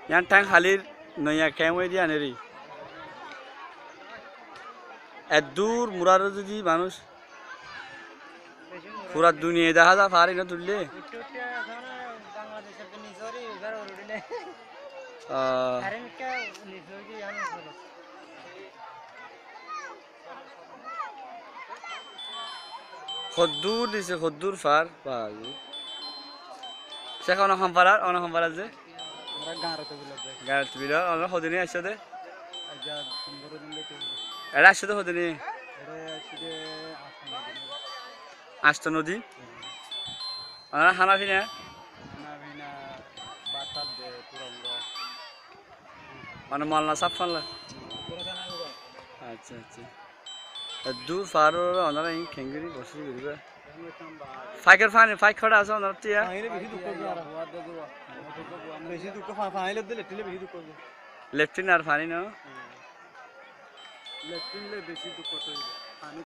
ইয়ান ঠাং খালির নয়া কেমন দিয়ে আনে রে এত দূর মুরারও যদি মানুষ পুরা দুনিয়া দেখা যা পারি না তুললে খদ্দুর দিছে খদ্দুর ফার বাজু সে অনখন পারার যে গাঁত বিল অনেক সদিনে আসছে দে এটা আসছে তো সদিনে আসতো নদী খানা পিনা মানে মালনা সাপ ফানলা আচ্ছা আচ্ছা দূর ফার ওনারা খেঙ্গিরি বসে ঘুরবে ফাইকের ফানি ফাইক খড়া আছে ওনার টিয়া লেফটিন আর ফানি না বেশি দুঃখ